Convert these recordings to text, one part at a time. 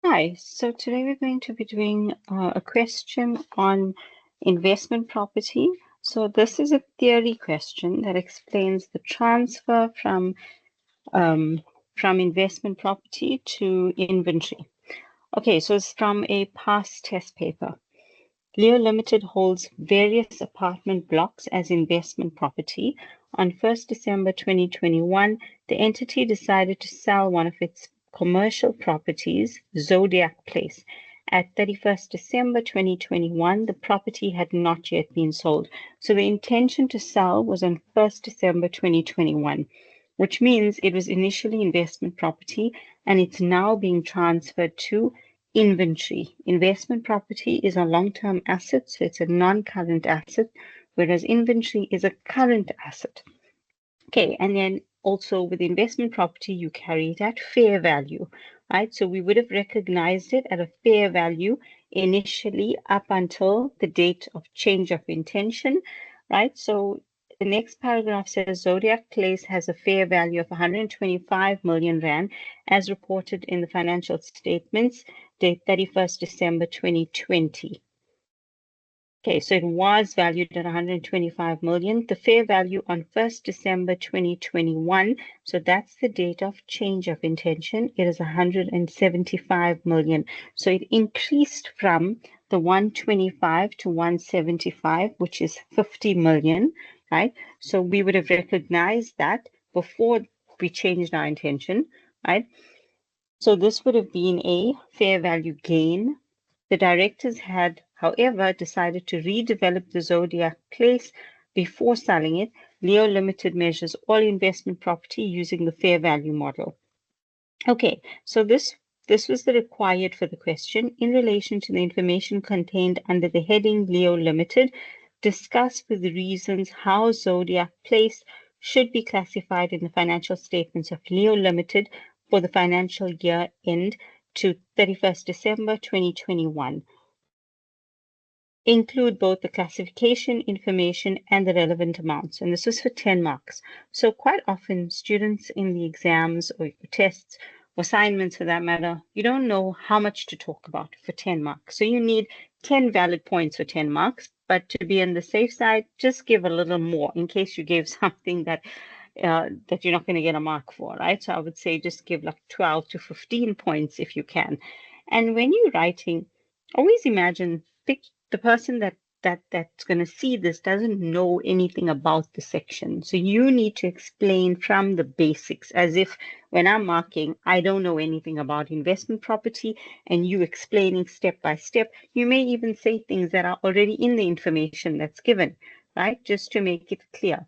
Hi, so today we're going to be doing a question on investment property. So this is a theory question that explains the transfer from investment property to inventory. Okay, so it's from a past test paper. Leo Limited holds various apartment blocks as investment property. On 1st December 2021, the entity decided to sell one of its commercial properties, Zodiac Place. At 31st December 2021, the property had not yet been sold. So the intention to sell was on 1st December 2021, which means it was initially investment property and it's now being transferred to inventory. Investment property is a long-term asset, so it's a non-current asset, whereas inventory is a current asset. Okay, and then also with investment property, you carry it at fair value, right? So we would have recognized it at a fair value initially up until the date of change of intention, right? So the next paragraph says Zodiac Place has a fair value of 125 million Rand as reported in the financial statements date 31st December 2020. Okay, so it was valued at 125 million. The fair value on 1st December 2021, so that's the date of change of intention, it is 175 million. So it increased from the 125 to 175, which is 50 million, right? So we would have recognized that before we changed our intention, right? So this would have been a fair value gain. The directors had, however, decided to redevelop the Zodiac Place before selling it. Leo Limited measures all investment property using the fair value model. Okay, so this was the required for the question. In relation to the information contained under the heading Leo Limited, discuss with the reasons how Zodiac Place should be classified in the financial statements of Leo Limited for the financial year end to 31st December 2021. Include both the classification information and the relevant amounts. And this was for 10 marks. So quite often students in the exams or tests or assignments for that matter, you don't know how much to talk about for 10 marks. So you need 10 valid points for 10 marks, but to be on the safe side, just give a little more in case you gave something that you're not going to get a mark for, right? So I would say just give like 12 to 15 points if you can. And when you're writing, always imagine the person that's going to see this doesn't know anything about the section. So you need to explain from the basics, as if when I'm marking, I don't know anything about investment property, and you explaining step by step. You may even say things that are already in the information that's given, right? Just to make it clear.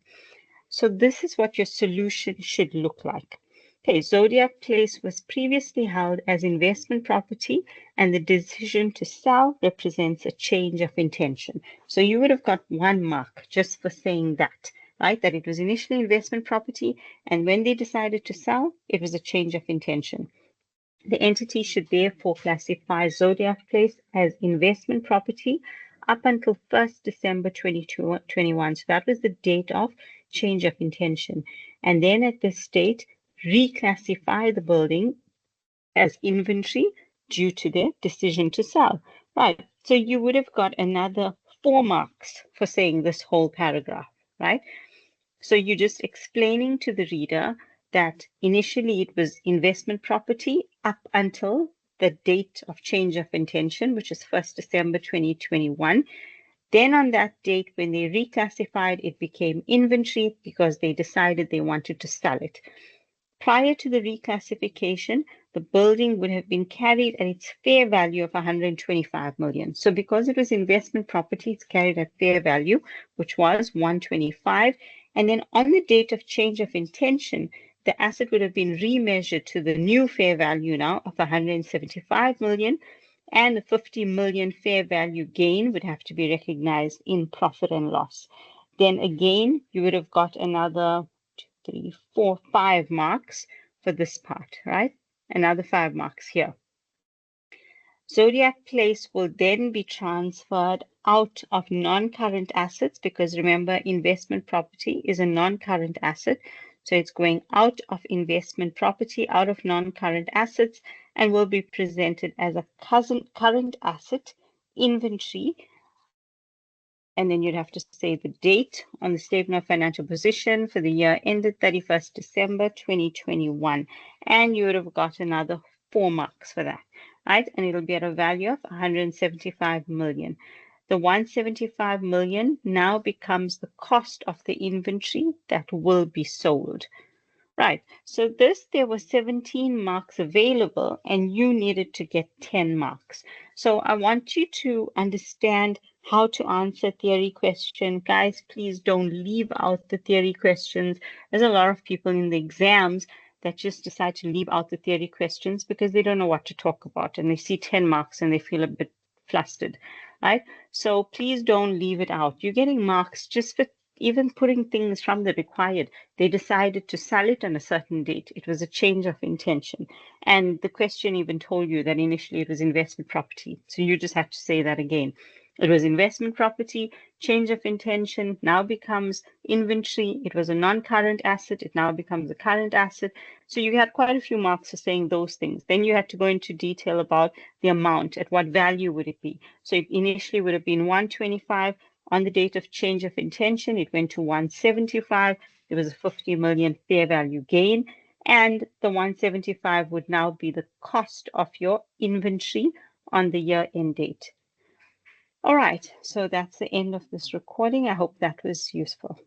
So this is what your solution should look like. Okay, Zodiac Place was previously held as investment property, and the decision to sell represents a change of intention. So you would have got 1 mark just for saying that, right? That it was initially investment property, and when they decided to sell, it was a change of intention. The entity should therefore classify Zodiac Place as investment property up until 1st December 2021. So that was the date of change of intention. And then at this date, reclassify the building as inventory due to their decision to sell. Right. So you would have got another 4 marks for saying this whole paragraph, right? So you're just explaining to the reader that initially it was investment property up until the date of change of intention, which is 1st December 2021. Then on that date, when they reclassified, it became inventory because they decided they wanted to sell it. Prior to the reclassification, the building would have been carried at its fair value of 125 million. So because it was investment property, it's carried at fair value, which was 125. And then on the date of change of intention, the asset would have been remeasured to the new fair value now of 175 million, and the 50 million fair value gain would have to be recognized in profit and loss. Then again, you would have got another 3, 4, 5 marks for this part, right? Another 5 marks here. Zodiac Place will then be transferred out of non-current assets because remember, investment property is a non-current asset. So it's going out of investment property, out of non-current assets, and will be presented as a current asset inventory. And then you'd have to say the date on the statement of financial position for the year ended 31st December 2021. And you would have got another 4 marks for that, right? And it'll be at a value of 175 million. The 175 million now becomes the cost of the inventory that will be sold. Right. So there were 17 marks available and you needed to get 10 marks. So I want you to understand how to answer theory question. Guys, please don't leave out the theory questions. There's a lot of people in the exams that just decide to leave out the theory questions because they don't know what to talk about and they see 10 marks and they feel a bit flustered, right? So please don't leave it out. You're getting marks just for even putting things from the required. They decided to sell it on a certain date. It was a change of intention. And the question even told you that initially it was investment property. So you just have to say that again. It was investment property, change of intention, now becomes inventory. It was a non-current asset. It now becomes a current asset. So you had quite a few marks for saying those things. Then you had to go into detail about the amount. At what value would it be? So it initially would have been 125. On the date of change of intention, it went to 175. There was a 50 million fair value gain. And the 175 would now be the cost of your inventory on the year end date. All right, so that's the end of this recording. I hope that was useful.